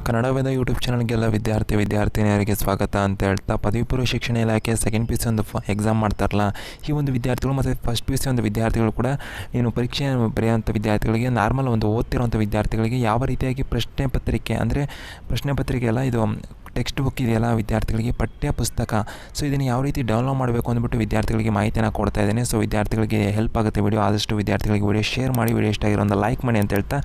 Kannada Veda YouTube ಚಾನಲ್ಗೆಲ್ಲ ವಿದ್ಯಾರ್ಥಿನಿಯರಿಗೆ ಸ್ವಾಗತ ಅಂತ ಹೇಳ್ತಾ, ಪದವಿ ಪೂರ್ವ ಶಿಕ್ಷಣ ಇಲಾಖೆ ಸೆಕೆಂಡ್ ಪಿ ಯು ಸಿ ಒಂದು ಎಕ್ಸಾಮ್ ಮಾಡ್ತಾರಲ್ಲ, ಈ ಒಂದು ವಿದ್ಯಾರ್ಥಿಗಳು ಮತ್ತು ಫಸ್ಟ್ ಪಿ ಯು ಸಿ ಒಂದು ವಿದ್ಯಾರ್ಥಿಗಳು ಕೂಡ ಏನು ಪರೀಕ್ಷೆ ಬರೆಯುವಂಥ ವಿದ್ಯಾರ್ಥಿಗಳಿಗೆ, ನಾರ್ಮಲ್ ಒಂದು ಓದ್ತಿರೋಂಥ ವಿದ್ಯಾರ್ಥಿಗಳಿಗೆ ಯಾವ ರೀತಿಯಾಗಿ ಪ್ರಶ್ನೆ ಪತ್ರಿಕೆ ಎಲ್ಲ ಇದು ಟೆಕ್ಸ್ಟ್ ಬುಕ್ ಇದೆಯಲ್ಲ ವಿದ್ಯಾರ್ಥಿಗಳಿಗೆ ಪಠ್ಯ ಪುಸ್ತಕ, ಸೊ ಇದನ್ನು ಯಾವ ರೀತಿ ಡೌನ್ಲೋಡ್ ಮಾಡಬೇಕು ಅಂದ್ಬಿಟ್ಟು ವಿದ್ಯಾರ್ಥಿಗಳಿಗೆ ಮಾಹಿತಿಯನ್ನು ಕೊಡ್ತಾ ಇದ್ದೇನೆ. ಸೊ ವಿದ್ಯಾರ್ಥಿಗಳಿಗೆ ಹೆಲ್ಪ್ ಆಗುತ್ತೆ ವಿಡಿಯೋ, ಆದಷ್ಟು ವಿದ್ಯಾರ್ಥಿಗಳಿಗೆ ವಿಡಿಯೋ ಶೇರ್ ಮಾಡಿ, ವಿಡಿಯೋ ಇಷ್ಟ ಆಗಿರೋ ಒಂದು ಲೈಕ್ ಮಾಡಿ ಅಂತ ಹೇಳ್ತಾ,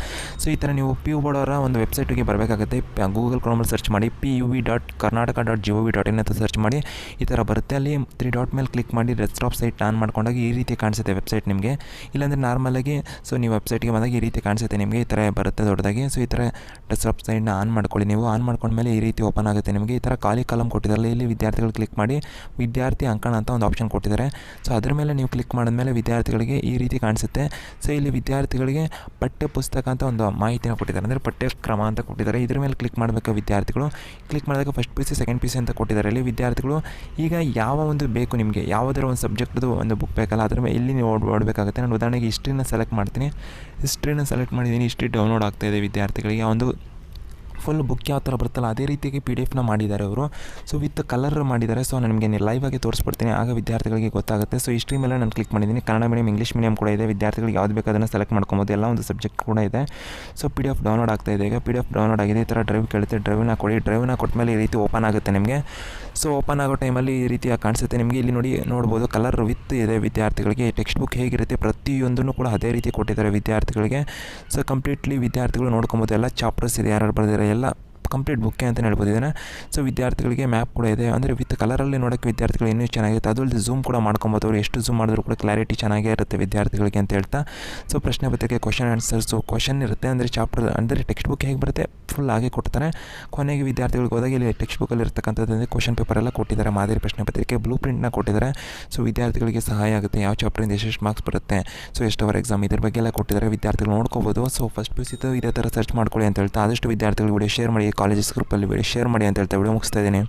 ಸೊ ಈ ಥರ ನೀವು ಪಿ ಯು ಬೋರ್ಡ್ ಅವರ ಒಂದು ವೆಬ್ಸೈಟಿಗೆ ಬರಬೇಕಾಗುತ್ತೆ. ಗೂಗಲ್ ಕ್ರೋಮಲ್ಲಿ ಸರ್ಚ್ ಮಾಡಿ puv.karnataka.gov.in ಅಂತ ಸರ್ಚ್ ಮಾಡಿ, ಈ ಥರ ಬರುತ್ತೆ. ಅಲ್ಲಿ 3 ಡಾಟ್ ಮೇಲೆ ಕ್ಲಿಕ್ ಮಾಡಿ ಡೆಸ್ಕ್ಟಾಪ್ ಸೈಟ್ ಆನ್ ಮಾಡ್ಕೊಂಡಾಗ ಈ ರೀತಿ ಕಾಣಿಸುತ್ತೆ ವೆಬ್ಸೈಟ್ ನಿಮಗೆ. ಇಲ್ಲಾಂದರೆ ನಾರ್ಮಲಾಗಿ ಸೊ ನೀವು ವೆಬ್ಸೈಟ್ಗೆ ಬಂದಾಗ ಈ ರೀತಿ ಕಾಣಿಸುತ್ತೆ ನಿಮಗೆ, ಈ ಥರ ಬರುತ್ತೆ ದೊಡ್ಡದಾಗಿ. ಸೊ ಈ ಥರ ಡೆಸ್ಕ್ಟಾಪ್ ಸೈಟ್ನ ಆನ್ ಮಾಡ್ಕೊಳ್ಳಿ. ನೀವು ಆನ್ ಮಾಡ್ಕೊಂಡ್ಮೇಲೆ ಈ ರೀತಿ ಓಪನ್ ಆಗುತ್ತೆ ನಿಮಗೆ. ಈ ಥರ ಖಾಲಿ ಕಾಲಮ್ ಕೊಟ್ಟಿದ್ದಾರೆ, ಇಲ್ಲಿ ವಿದ್ಯಾರ್ಥಿಗಳು ಕ್ಲಿಕ್ ಮಾಡಿ ವಿದ್ಯಾರ್ಥಿ ಅಂಕಣ ಅಂತ ಒಂದು ಆಪ್ಷನ್ ಕೊಟ್ಟಿದ್ದಾರೆ. ಸೊ ಅದ್ರ ಮೇಲೆ ನೀವು ಕ್ಲಿಕ್ ಮಾಡಿದ್ಮೇಲೆ ವಿದ್ಯಾರ್ಥಿಗಳಿಗೆ ಈ ರೀತಿ ಕಾಣಿಸುತ್ತೆ. ಸೊ ಇಲ್ಲಿ ವಿದ್ಯಾರ್ಥಿಗಳಿಗೆ ಪಠ್ಯ ಪುಸ್ತಕ ಅಂತ ಒಂದು ಮಾಹಿತಿನ ಕೊಟ್ಟಿದ್ದಾರೆ, ಅಂದರೆ ಪಠ್ಯಕ್ರಮ ಅಂತ ಕೊಟ್ಟಿದ್ದಾರೆ. ಇದ್ರ ಮೇಲೆ ಕ್ಲಿಕ್ ಮಾಡಬೇಕು ವಿದ್ಯಾರ್ಥಿಗಳು. ಕ್ಲಿಕ್ ಮಾಡಿದಾಗ first P U C second P U C ಅಂತ ಕೊಟ್ಟಿದ್ದಾರೆ. ಇಲ್ಲಿ ವಿದ್ಯಾರ್ಥಿಗಳು ಈಗ ಯಾವ ಒಂದು ಬೇಕು ನಿಮಗೆ, ಯಾವುದರ ಒಂದು ಸಬ್ಜೆಕ್ಟ್ದು ಒಂದು ಬುಕ್ ಬೇಕಲ್ಲ, ಅದರ ಮೇಲೆ ಇಲ್ಲಿ ನೀವು ಓಡಬೇಕಾಗುತ್ತೆ. ನಾನು ಉದಾಹರಣೆಗೆ ಹಿಸ್ಟ್ರಿನ ಸೆಲೆಕ್ಟ್ ಮಾಡ್ತೀನಿ. ಹಿಸ್ಟ್ರಿನ ಸೆಲೆಕ್ಟ್ ಮಾಡಿದ್ದೀನಿ, ಹಿಸ್ಟ್ರಿ ಡೌನ್ಲೋಡ್ ಆಗ್ತಾಯಿದೆ ವಿದ್ಯಾರ್ಥಿಗಳಿಗೆ. ಒಂದು ಫುಲ್ ಬುಕ್ ಯಾವ ಥರ ಬರುತ್ತಲ್ಲ ಅದೇ ರೀತಿಯಾಗಿ PDF ಮಾಡಿದ್ದಾರೆ ಅವರು. ಸೊ ವಿತ್ ಕಲರ್ ಮಾಡಿದ್ದಾರೆ. ಸೊ ನಾನು ನಿಮಗೆ ಲೈವ್ ಆಗಿ ತೋರಿಸ್ಬಿಡ್ತೀನಿ, ಆಗ ವಿದ್ಯಾರ್ಥಿಗಳಿಗೆ ಗೊತ್ತಾಗುತ್ತೆ. ಸೊ ಹಿಸ್ಟ್ರಿ ಮೇಲೆ ನಾನು ಕ್ಲಿಕ್ ಮಾಡಿದ್ದೀನಿ. ಕನ್ನಡ ಮೀಡಿಯಂ, ಇಂಗ್ಲೀಷ್ ಮೀಡಿಯಂ ಕೂಡ ಇದೆ. ವಿದ್ಯಾರ್ಥಿಗಳಿಗೆ ಯಾವ್ದು ಬೇಕು ಅದನ್ನು ಸೆಲೆಕ್ಟ್ ಮಾಡ್ಕೊಬೋದು. ಎಲ್ಲ ಒಂದು ಸಬ್ಜೆಕ್ಟ್ ಕೂಡ ಇದೆ. ಸೊ PDF ಡೌನ್ಲೋಡ್ ಆಗ್ತಾಯಿದೆ. ಈಗ PDF ಡೌನ್ಲೋಡ್ ಆಗಿದೆ. ಈ ಥರ ಡ್ರೈವ್ ಕೇಳುತ್ತೆ, ಡ್ರೈವ್ನ ಕೊಡಿ. ಡ್ರೈವ್ನ ಕೊಟ್ಟಮೇಲೆ ಈ ರೀತಿ ಓಪನ್ ಆಗುತ್ತೆ ನಿಮಗೆ. ಸೊ ಓಪನ್ ಆಗೋ ಟೈಮಲ್ಲಿ ಈ ರೀತಿ ಕಾಣಿಸುತ್ತೆ ನಿಮಗೆ. ಇಲ್ಲಿ ನೋಡ್ಬೋದು ಕಲರ್ ವಿತ್ ಇದೆ ವಿದ್ಯಾರ್ಥಿಗಳಿಗೆ. ಟೆಕ್ಸ್ಟ್ ಬುಕ್ ಹೇಗಿರುತ್ತೆ ಪ್ರತಿಯೊಂದನ್ನು ಕೂಡ ಅದೇ ರೀತಿ ಕೊಟ್ಟಿದ್ದಾರೆ ವಿದ್ಯಾರ್ಥಿಗಳಿಗೆ. ಸೊ ಕಂಪ್ಲೀಟ್ಲಿ ವಿದ್ಯಾರ್ಥಿಗಳು ನೋಡ್ಕೊಬೋದು. ಎಲ್ಲ ಚಾಪ್ಟರ್ಸ್ ಇದೆ, ಯಾರು ಬರೆದಿದ್ದಾರೆ ಎಲ್ಲ ಕಂಪ್ಲೀಟ್ ಬುಕ್ಕೆ ಅಂತಲೇ ಹೇಳ್ಬೋದು ಇದನ್ನು. ಸೊ ವಿದ್ಯಾರ್ಥಿಗಳಿಗೆ ಮ್ಯಾಪ್ ಕೂಡ ಇದೆ, ಅಂದರೆ ವಿತ್ ಕಲರಲ್ಲಿ ನೋಡೋಕ್ಕೆ ವಿದ್ಯಾರ್ಥಿಗಳು ಇನ್ನೂ ಚೆನ್ನಾಗಿರುತ್ತೆ. ಅದರಲ್ಲಿ ಝೂಮ್ ಕೂಡ ಮಾಡ್ಕೊಬೋದು. ಅವರು ಎಷ್ಟು ಝೂಮ್ ಮಾಡಿದ್ರು ಕೂಡ ಕ್ಲಾರಿಟಿ ಚೆನ್ನಾಗೇ ಇರುತ್ತೆ ವಿದ್ಯಾರ್ಥಿಗಳಿಗೆ ಅಂತ ಹೇಳ್ತಾ. ಸೊ ಪ್ರಶ್ನೆ ಪತ್ರಿಕೆ ಕ್ವಶನ್ ಆನ್ಸರ್ಸು ಕ್ವಶನ್ ಇರುತ್ತೆ, ಅಂದರೆ ಚಾಪ್ಟರ್ ಅಂದರೆ ಟೆಕ್ಸ್ಟ್ ಬುಕ್ ಹೇಗೆ ಬರುತ್ತೆ ಫುಲ್ ಹಾಗೆ ಕೊಡ್ತಾರೆ. ಕೊನೆಗೆ ವಿದ್ಯಾರ್ಥಿಗಳಿಗೆ ಹೋದಾಗ ಇಲ್ಲಿ ಟೆಕ್ಸ್ಟ್ ಬುಕ್ಕಲ್ಲಿ ಇರ್ತಕ್ಕಂಥದ್ದು ಕ್ವಶನ್ ಪೇಪರ್ ಎಲ್ಲ ಕೊಟ್ಟಿದ್ದಾರೆ, ಮಾದರಿ ಪ್ರಶ್ನೆ ಪತ್ರಿಕೆ ಬ್ಲೂ ಪ್ರಿಂಟ್ನ ಕೊಟ್ಟಿದ್ದಾರೆ. ಸೊ ವಿದ್ಯಾರ್ಥಿಗಳಿಗೆ ಸಹಾಯ ಆಗುತ್ತೆ, ಯಾವ ಚಾಪ್ಟರಿಂದ ಎಷ್ಟು ಮಾರ್ಕ್ಸ್ ಬರುತ್ತೆ, ಸೊ ಎಷ್ಟು ಅವರ್ ಎಕ್ಸಾಮ್, ಇದ್ರ ಬಗ್ಗೆ ಎಲ್ಲ ಕೊಟ್ಟಿದ್ದಾರೆ. ವಿದ್ಯಾರ್ಥಿಗಳು ನೋಡ್ಕೋಬೋದು. So first P U C ಇದೇ ಥರ ಸರ್ಚ್ ಮಾಡ್ಕೊಳ್ಳಿ ಅಂತ ಹೇಳ್ತಾ, ಆದಷ್ಟು ವಿದ್ಯಾರ್ಥಿಗಳು ವಿಡಿಯೋ ಶೇರ್ ಮಾಡಿ, ಕಾಲೇಜಸ್ ಗ್ರೂಪಲ್ಲಿ ವಿಡಿಯೋ ಶೇರ್ ಮಾಡಿ ಅಂತ ಹೇಳ್ತಾ ವಿಡಿಯೋ ಮುಗಿಸ್ತಾ ಇದ್ದೀನಿ.